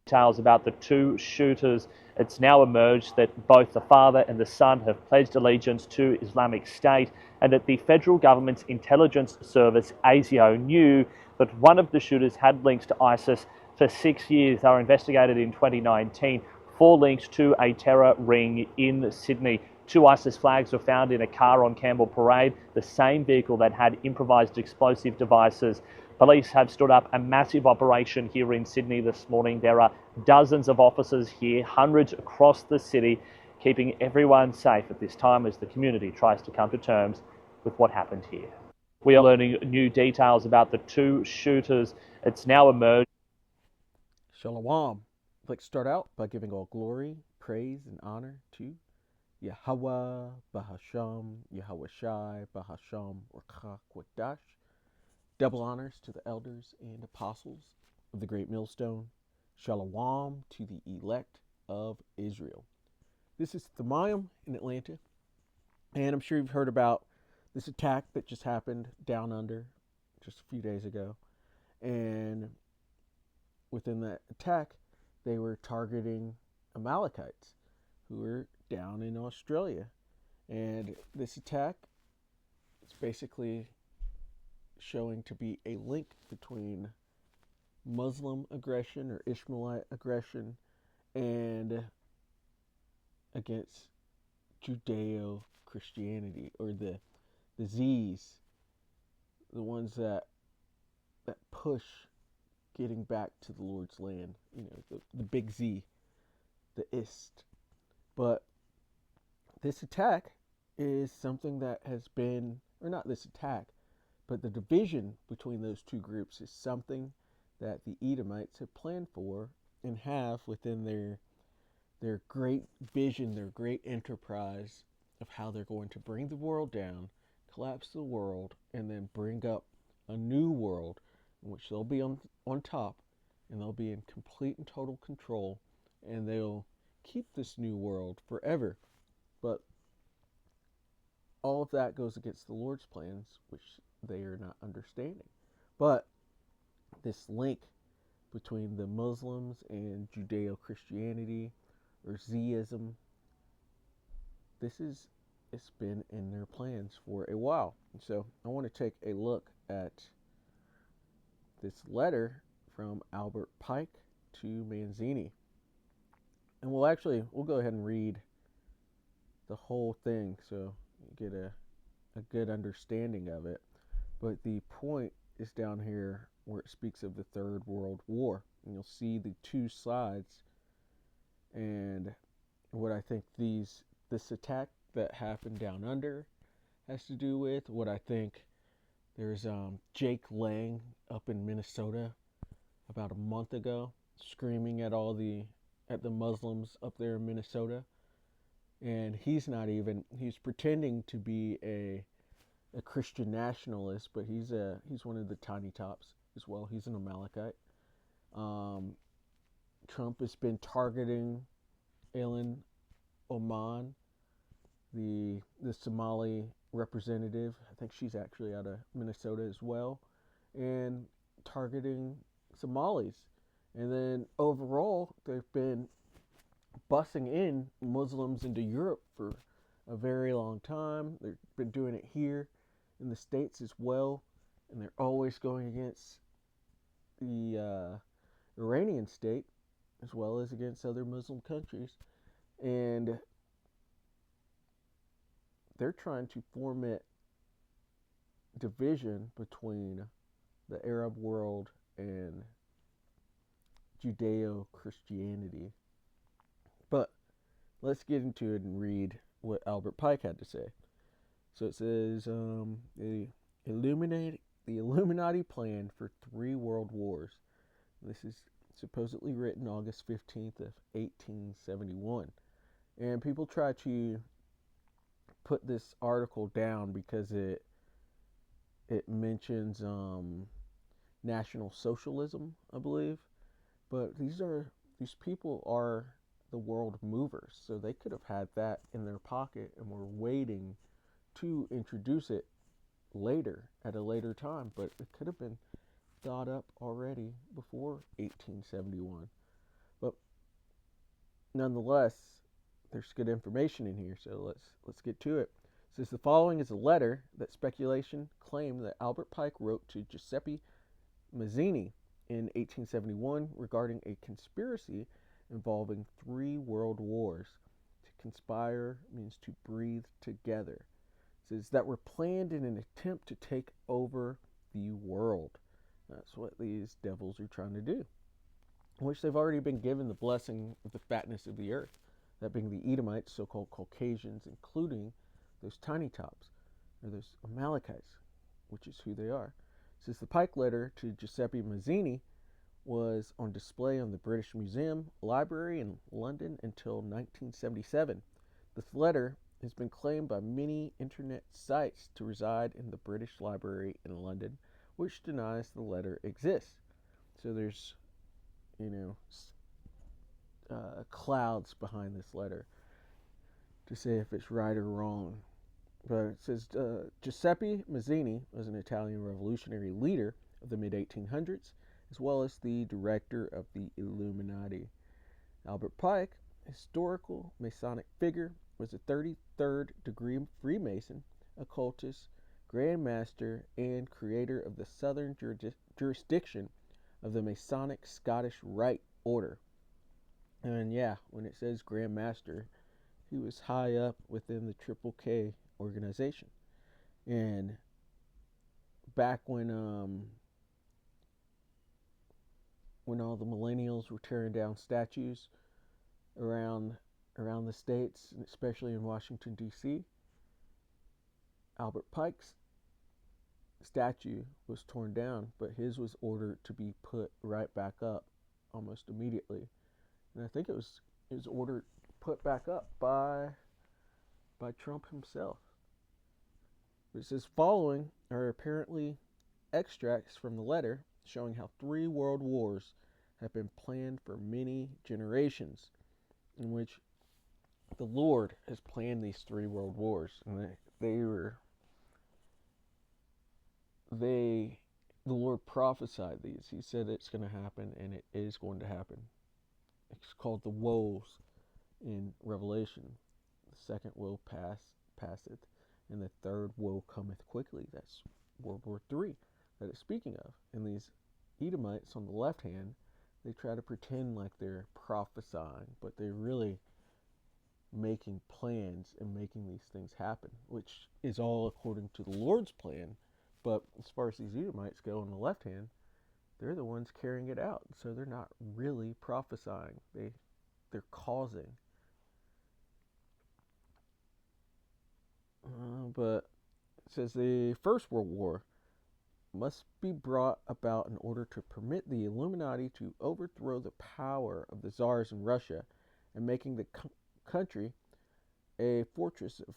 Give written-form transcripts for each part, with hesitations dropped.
Details about the two shooters. It's now emerged that both the father and the son have pledged allegiance to Islamic State, and that the federal government's intelligence service, ASIO, knew that one of the shooters had links to ISIS for 6 years. They were investigated in 2019 for links to a terror ring in Sydney. Two ISIS flags were found in a car on Campbell Parade, the same vehicle that had improvised explosive devices. Police have stood up a massive operation here in Sydney this morning. There are dozens of officers here, hundreds across the city, keeping everyone safe at this time as the community tries to come to terms with what happened here. We are learning new details about the two shooters. It's now emerged. Shalom. I'd like to start out by giving all glory, praise, and honor to Yahweh, Bahasham, Yahweh Shai, Bahasham, Rakha Kwadash. Double honors to the elders and apostles of the Great Millstone. Shalom to the elect of Israel. This is Thamayim in Atlanta, and I'm sure you've heard about this attack that just happened down under just a few days ago. And within that attack, they were targeting Amalekites who were down in Australia. And this attack is basically showing to be a link between Muslim aggression or Ishmaelite aggression and against Judeo-Christianity, or the Z's, the ones that push getting back to the Lord's land, the big Z, the Ist. But this attack is something that has been, or not this attack, but the division between those two groups is something that the Edomites have planned for and have within their great vision, their great enterprise of how they're going to bring the world down, collapse the world, and then bring up a new world in which they'll be on top, and they'll be in complete and total control, and they'll keep this new world forever. But all of that goes against the Lord's plans, which they are not understanding. But this link between the Muslims and Judeo-Christianity, or Zism, it's been in their plans for a while. And so I want to take a look at this letter from Albert Pike to Manzini. And we'll go ahead and read the whole thing so you get a good understanding of it. But the point is down here where it speaks of the Third World War. And you'll see the two sides and what I think this attack that happened down under has to do with. What I think there's Jake Lang up in Minnesota about a month ago screaming at the Muslims up there in Minnesota. And he's pretending to be a Christian nationalist, but he's one of the tiny tops as well. He's an Amalekite. Trump has been targeting Ilan Oman, the Somali representative. I think she's actually out of Minnesota as well, and targeting Somalis. And then overall, they've been bussing in Muslims into Europe for a very long time. They've been doing it here in the States as well, and they're always going against the Iranian state as well as against other Muslim countries. And they're trying to foment division between the Arab world and Judeo-Christianity. But let's get into it and read what Albert Pike had to say. So it says, the Illuminati planned for 3 world wars. This is supposedly written August 15th of 1871. And people try to put this article down because it mentions National Socialism, I believe. But these people are the world movers, so they could have had that in their pocket and were waiting to introduce it later, at a later time, but it could have been thought up already before 1871. But nonetheless, there's good information in here, so let's get to it. It says the following is a letter that speculation claimed that Albert Pike wrote to Giuseppe Mazzini in 1871 regarding a conspiracy involving 3 world wars. To conspire means to breathe together. It says that were planned in an attempt to take over the world. That's what these devils are trying to do, which they've already been given the blessing of the fatness of the earth, that being the Edomites, so-called Caucasians, including those tiny tops, or those Amalekites, which is who they are. Since the Pike letter to Giuseppe Mazzini was on display on the British Museum Library in London until 1977, this letter has been claimed by many internet sites to reside in the British Library in London, which denies the letter exists. So there's, clouds behind this letter to say if it's right or wrong. But it says Giuseppe Mazzini was an Italian revolutionary leader of the mid-1800s, as well as the director of the Illuminati. Albert Pike, historical Masonic figure, was a 33rd degree Freemason, occultist, Grand Master, and creator of the southern jurisdiction of the Masonic Scottish Rite Order. And yeah, when it says Grand Master, he was high up within the Triple K organization. And back when all the millennials were tearing down statues around the states, and especially in Washington D.C., Albert Pike's statue was torn down, but his was ordered to be put right back up almost immediately. And I think it was ordered put back up by Trump himself. It says following are apparently extracts from the letter showing how 3 world wars have been planned for many generations, in which the Lord has planned these 3 world wars, and the Lord prophesied these. He said it's going to happen, and it is going to happen. It's called the woes in Revelation. The second woe passeth, and the third woe cometh quickly. That's World War III that it's speaking of. And these Edomites on the left hand, they try to pretend like they're prophesying, but they're really making plans and making these things happen, which is all according to the Lord's plan. But as far as these Edomites go on the left hand, they're the ones carrying it out. So they're not really prophesying. They're causing. But it says the First World War must be brought about in order to permit the Illuminati to overthrow the power of the czars in Russia and making the country a fortress of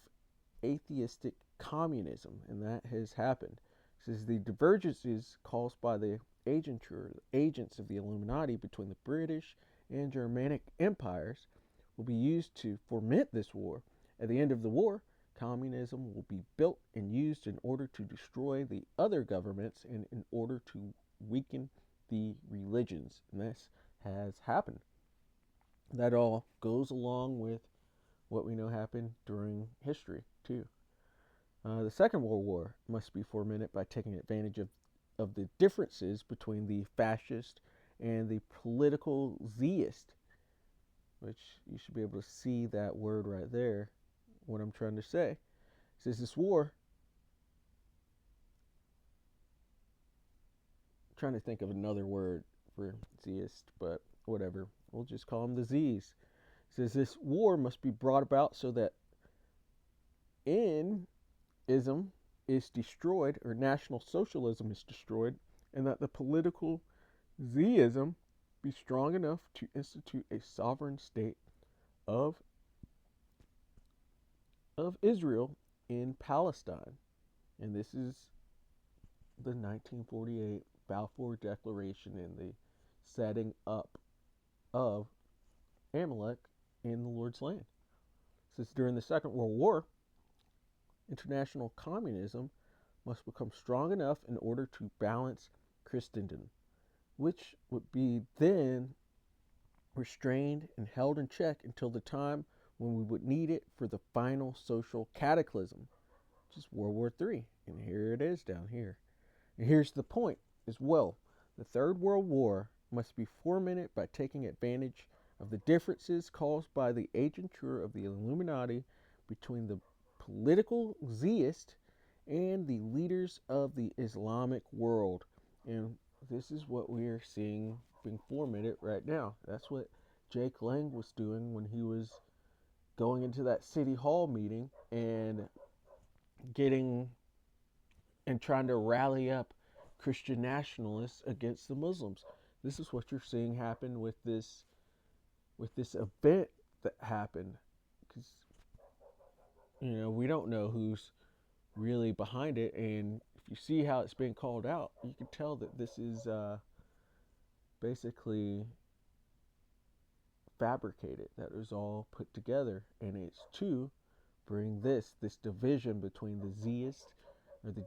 atheistic communism, and that has happened. It says the divergences caused by the agents of the Illuminati between the British and Germanic empires will be used to foment this war. At the end of the war, communism will be built and used in order to destroy the other governments and in order to weaken the religions. And this has happened. That all goes along with what we know happened during history, too. The Second World War must be fomented by taking advantage of the differences between the fascist and the political zeist, which you should be able to see that word right there, what I'm trying to say. It says this war, I'm trying to think of another word for zeist, but whatever, we'll just call them the Z's. It says this war must be brought about so that ism is destroyed, or National Socialism is destroyed, and that the political zeism be strong enough to institute a sovereign state of Israel in Palestine. And this is the 1948 Balfour Declaration and the setting up of Amalek in the Lord's land. Since during the Second World War, international communism must become strong enough in order to balance Christendom, which would be then restrained and held in check until the time when we would need it for the final social cataclysm, which is World War III. And here it is down here. And here's the point as well. The Third World War must be fomented by taking advantage of the differences caused by the agentur of the Illuminati between the political Zionist and the leaders of the Islamic world. And this is what we are seeing being fomented right now. That's what Jake Lang was doing when he was going into that city hall meeting and getting and trying to rally up Christian nationalists against the Muslims. This is what you're seeing happen with this event that happened, because we don't know who's really behind it, and if you see how it's being called out, you can tell that this is basically fabricated. That it was all put together, and it's to bring this division between the Zionists or the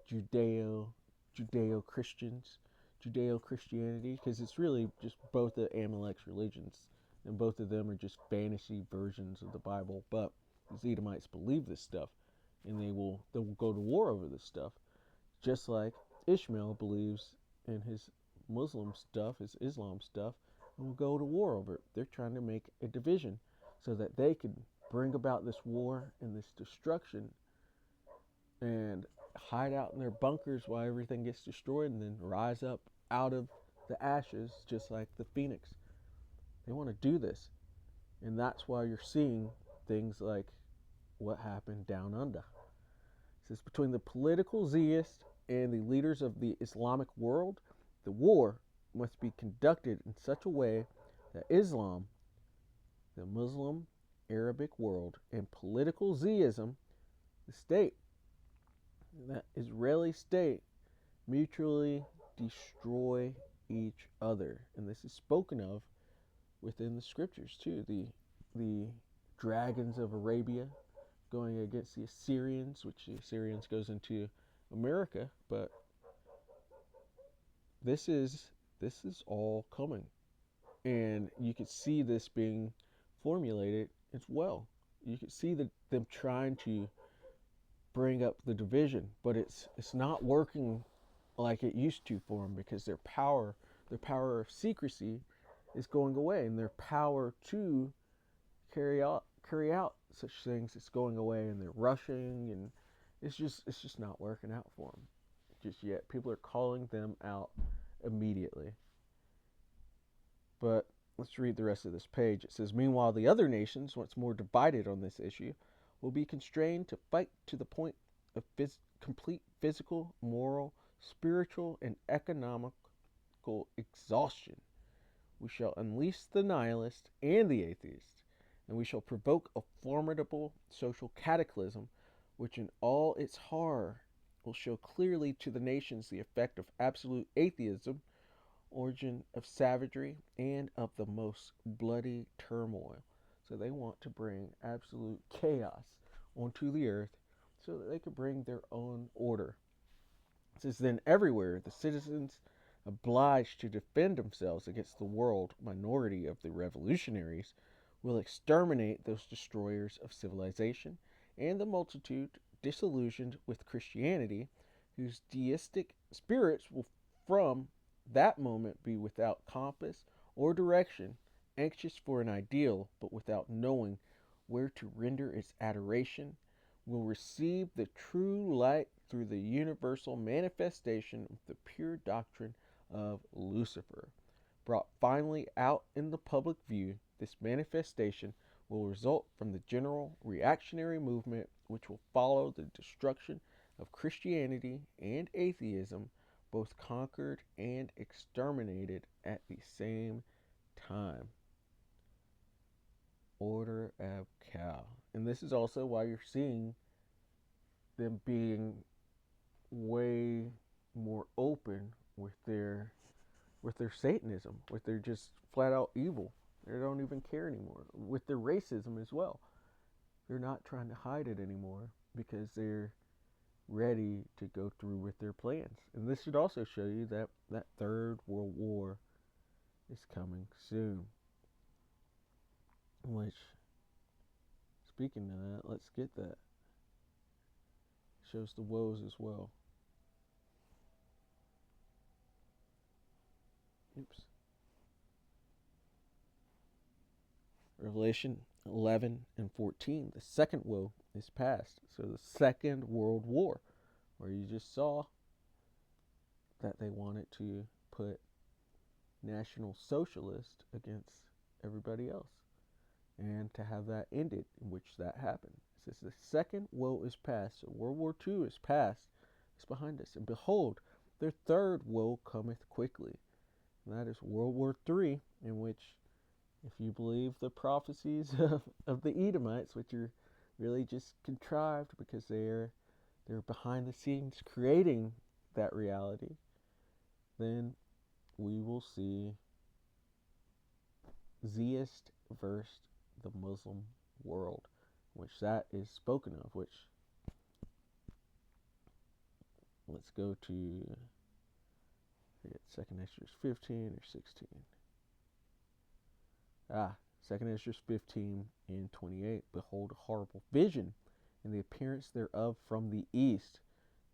Judeo-Christians, Judeo-Christianity, because it's really just both of Amalek's religions, and both of them are just fantasy versions of the Bible. But the Edomites believe this stuff, and they will go to war over this stuff, just like Ishmael believes in his Muslim stuff, his Islam stuff, and will go to war over it. They're trying to make a division so that they can bring about this war and this destruction and hide out in their bunkers while everything gets destroyed, and then rise up out of the ashes just like the phoenix. They want to do this, and that's why you're seeing things like what happened down under. It says between the political Zionists and the leaders of the Islamic world, the war must be conducted in such a way that Islam, the Muslim Arabic world, and political Zionism, the state, that Israeli state, mutually destroy each other. And this is spoken of within the scriptures too. The dragons of Arabia going against the Assyrians, which the Assyrians goes into America, but this is all coming, and you could see this being formulated as well. You could see them trying to bring up the division, but it's not working like it used to for them, because their power of secrecy is going away, and their power to carry out such things is going away, and they're rushing, and it's just not working out for them just yet. People are calling them out immediately. But let's read the rest of this page. It says, meanwhile, the other nations, once more divided on this issue, will be constrained to fight to the point of complete physical, moral, spiritual, and economical exhaustion. We shall unleash the nihilists and the atheists, and we shall provoke a formidable social cataclysm, which in all its horror will show clearly to the nations the effect of absolute atheism, origin of savagery, and of the most bloody turmoil. So they want to bring absolute chaos onto the earth so that they could bring their own order. It says, then everywhere the citizens obliged to defend themselves against the world minority of the revolutionaries will exterminate those destroyers of civilization, and the multitude disillusioned with Christianity, whose deistic spirits will from that moment be without compass or direction, anxious for an ideal, but without knowing where to render its adoration, will receive the true light through the universal manifestation of the pure doctrine of Lucifer. Brought finally out in the public view, this manifestation will result from the general reactionary movement which will follow the destruction of Christianity and atheism, both conquered and exterminated at the same time. Order of cow. And this is also why you're seeing them being way more open with their Satanism, with their just flat out evil. They don't even care anymore. With their racism as well. They're not trying to hide it anymore because they're ready to go through with their plans. And this should also show you that Third World War is coming soon. Which, speaking of that, let's get that. Shows the woes as well. Oops. Revelation 11 and 14. The second woe is past. So the Second World War, where you just saw that they wanted to put National Socialist against everybody else, and to have that ended, in which that happened. It says the second woe is past. So World War II is past. It's behind us. And behold, their third woe cometh quickly. And that is World War III, in which, if you believe the prophecies of the Edomites, which are really just contrived because they're behind the scenes creating that reality, then we will see Zeist versus the Muslim world, which that is spoken of, which, let's go to, I forget, 2nd Esdras 15 or 16. Second Esdras 15 and 28. Behold, a horrible vision, and the appearance thereof from the east.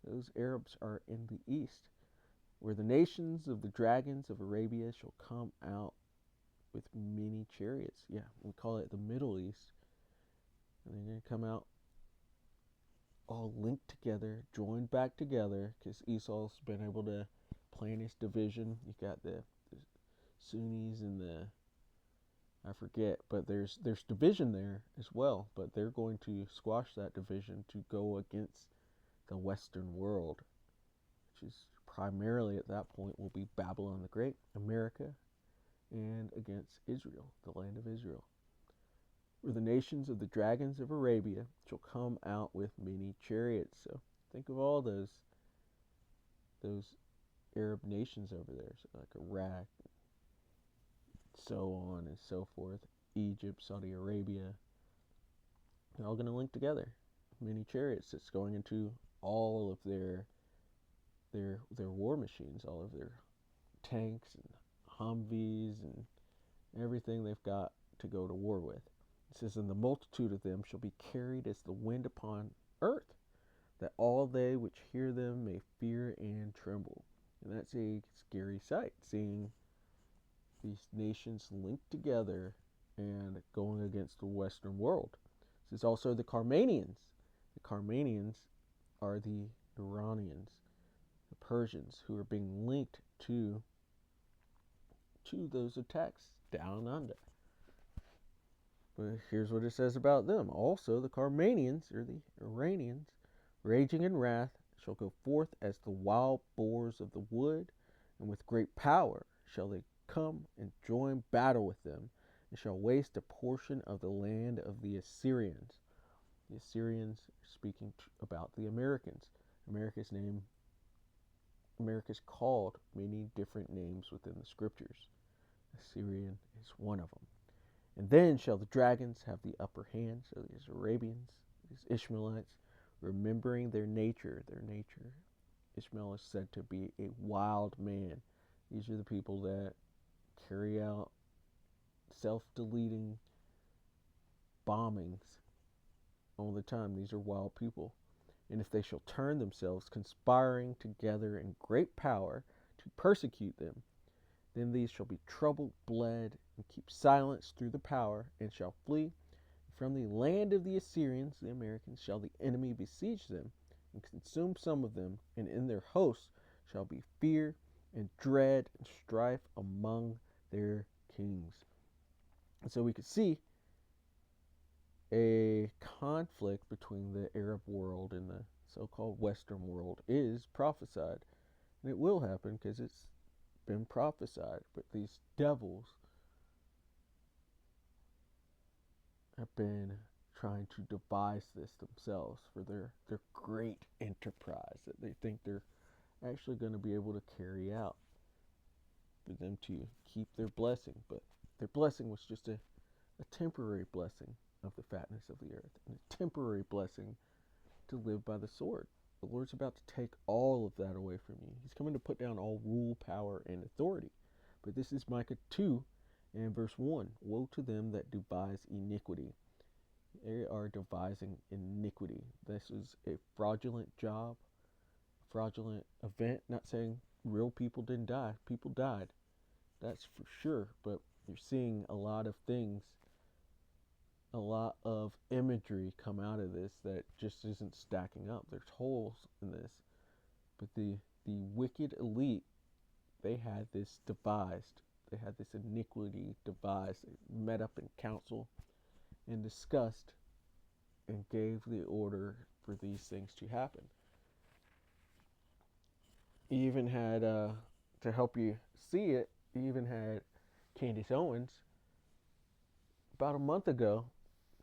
Those Arabs are in the east, where the nations of the dragons of Arabia shall come out with many chariots. Yeah, we call it the Middle East. And they're going to come out all linked together, joined back together, because Esau's been able to plan his division. You got the Sunnis and the, I forget, but there's division there as well. But they're going to squash that division to go against the Western world, which is primarily at that point will be Babylon the Great, America, and against Israel, the land of Israel, where the nations of the dragons of Arabia shall come out with many chariots. So think of all those Arab nations over there, so like Iraq, so on and so forth, Egypt, Saudi Arabia. They're all going to link together. Many chariots that's going into all of their war machines, all of their tanks and Humvees and everything they've got to go to war with. It says, and the multitude of them shall be carried as the wind upon earth, that all they which hear them may fear and tremble. And that's a scary sight, seeing these nations linked together and going against the Western world. This is also the Carmanians. The Carmanians are the Iranians, the Persians, who are being linked to those attacks down under. But here's what it says about them. Also, the Carmanians, or the Iranians, raging in wrath, shall go forth as the wild boars of the wood, and with great power shall they come and join battle with them, and shall waste a portion of the land of the Assyrians. The Assyrians are speaking about the Americans. America's called many different names within the scriptures. Assyrian is one of them. And then shall the dragons have the upper hand, so these Arabians, these Ishmaelites, remembering their nature. Ishmael is said to be a wild man. These are the people that carry out self-deleting bombings all the time. These are wild people. And if they shall turn themselves, conspiring together in great power to persecute them, then these shall be troubled, bled, and keep silence through the power, and shall flee. From the land of the Assyrians, the Americans, shall the enemy besiege them, and consume some of them, and in their hosts shall be fear, and dread, and strife among their kings. And so we could see a conflict between the Arab world and the so-called Western world is prophesied. And it will happen because it's been prophesied. But these devils have been trying to devise this themselves for their great enterprise that they think they're actually going to be able to carry out, for them to keep their blessing. But their blessing was just a temporary blessing of the fatness of the earth, and a temporary blessing to live by the sword. The Lord's about to take all of that away from you. He's coming to put down all rule, power, and authority. But this is Micah 2 And verse 1, woe to them that devise iniquity. They are devising iniquity. This is a fraudulent job, fraudulent event. Not saying real people didn't die. People died. That's for sure. But you're seeing a lot of things, a lot of imagery come out of this that just isn't stacking up. There's holes in this. But the wicked elite, they had this devised. They had this iniquity devised. They met up in council and discussed and gave the order for these things to happen. He even had, to help you see it, he even had Candace Owens, about a month ago,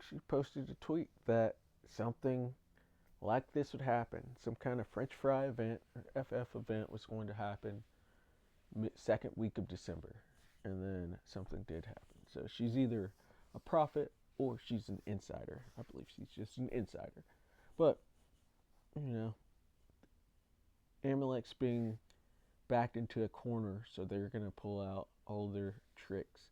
she posted a tweet that something like this would happen. Some kind of French fry event, or FF event, was going to happen second week of December. And then something did happen. So she's either a prophet or she's an insider. I believe she's just an insider. But, you know, Amalek's being backed into a corner, so they're going to pull out all their tricks.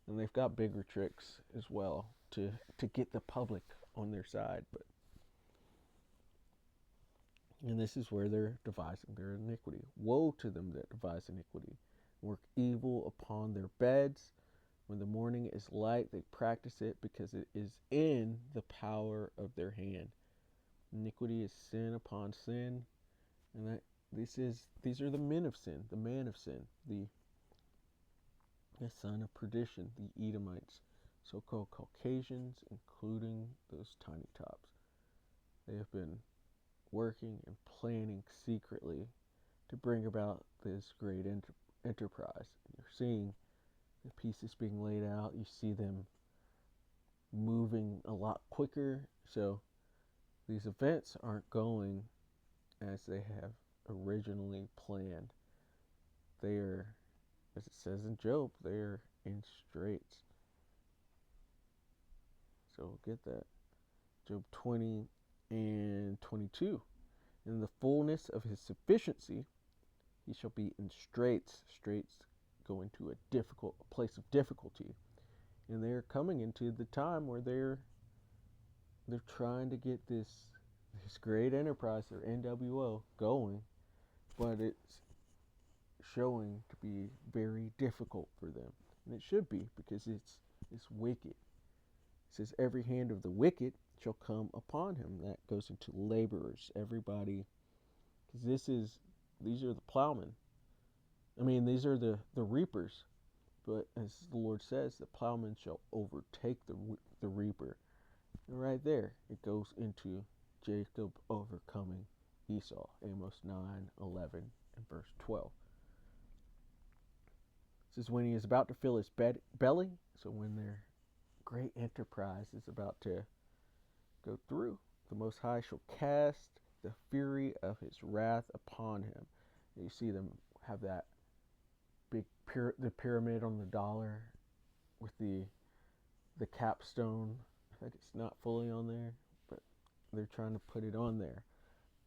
And they've got bigger tricks as well to get the public on their side. And this is where they're devising their iniquity. Woe to them that devise iniquity, work evil upon their beds. When the morning is light, they practice it because it is in the power of their hand. Iniquity is sin upon sin, and that these are the men of sin, the man of sin, the son of perdition, the Edomites, so-called Caucasians, including those tiny tops. They have been working and planning secretly to bring about this great enterprise. You're seeing the pieces being laid out. You see them moving a lot quicker. So these events aren't going as they have originally planned. They are, as it says in Job, they are in straits. So we'll get that. Job 20 and 22. In the fullness of his sufficiency, he shall be in straits. Straits go into a place of difficulty. And they're coming into the time where they're trying to get this great enterprise, their NWO, going, but it's showing to be very difficult for them. And it should be, because it's wicked. It says, every hand of the wicked shall come upon him. That goes into laborers, everybody, because these are the plowmen. I mean, these are the reapers. But as the Lord says, the plowman shall overtake the reaper. And right there, it goes into Jacob overcoming Esau. Amos 9:11 and verse 12. It says, when he is about to fill his belly, so when their great enterprise is about to go through, the Most High shall cast the fury of his wrath upon him. And you see them have that big the pyramid on the dollar with the capstone. I think it's not fully on there, but they're trying to put it on there.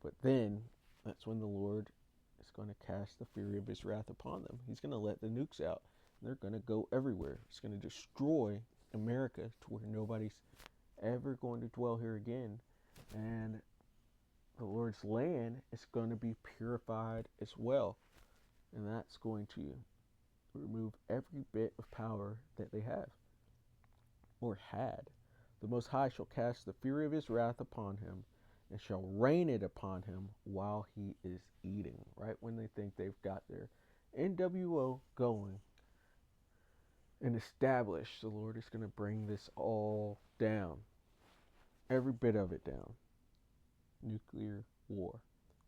But then that's when the Lord is going to cast the fury of his wrath upon them. He's going to let the nukes out. They're going to go everywhere. It's going to destroy America to where nobody's ever going to dwell here again. And the Lord's land is going to be purified as well. And that's going to remove every bit of power that they have or had. The Most High shall cast the fury of his wrath upon him and shall rain it upon him while he is eating. Right when they think they've got their NWO going and established, the Lord is going to bring this all down. Every bit of it down. Nuclear war.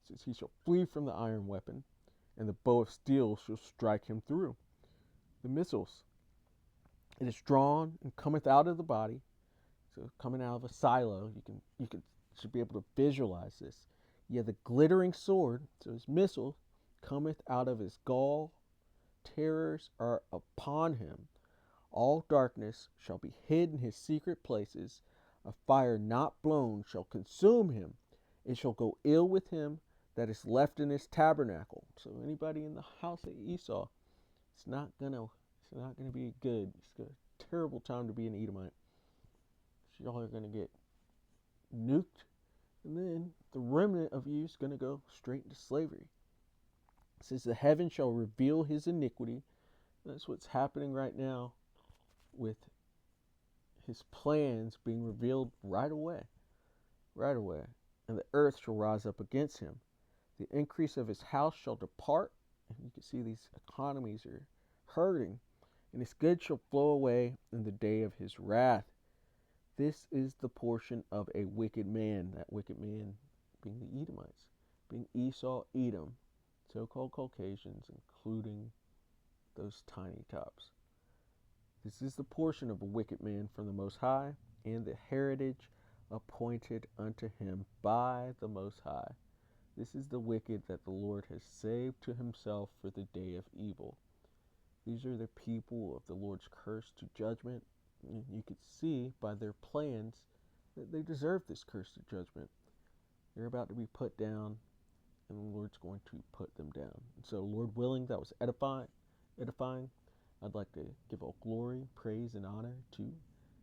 It says, he shall flee from the iron weapon, and the bow of steel shall strike him through. The missiles. It is drawn and cometh out of the body. So coming out of a silo, you should be able to visualize this. Yeah, the glittering sword, so his missile, cometh out of his gall. Terrors are upon him. All darkness shall be hid in his secret places. A fire not blown shall consume him. It shall go ill with him that is left in his tabernacle. So anybody in the house of Esau, it's not not going to be good. It's a terrible time to be an Edomite. Y'all are going to get nuked, and then the remnant of you is going to go straight into slavery. It says the heaven shall reveal his iniquity. That's what's happening right now with his plans being revealed right away. Right away. And the earth shall rise up against him. The increase of his house shall depart. And you can see these economies are hurting. And his goods shall flow away in the day of his wrath. This is the portion of a wicked man. That wicked man being the Edomites, being Esau, Edom, so-called Caucasians, including those tiny tops. This is the portion of a wicked man from the Most High, and the heritage appointed unto him by the Most High. This is the wicked that the Lord has saved to himself for the day of evil. These are the people of the Lord's curse to judgment. You could see by their plans that they deserve this curse to judgment. They're about to be put down, and the Lord's going to put them down. And so, Lord willing, that was edifying. I'd like to give all glory, praise, and honor to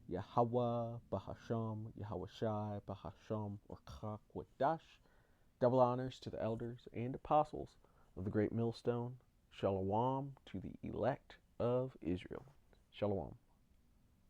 Yahweh Bahasham, Yahweh Shai Bahasham, or Kakwadash. Double honors to the elders and apostles of the great millstone. Shalom to the elect of Israel. Shalom.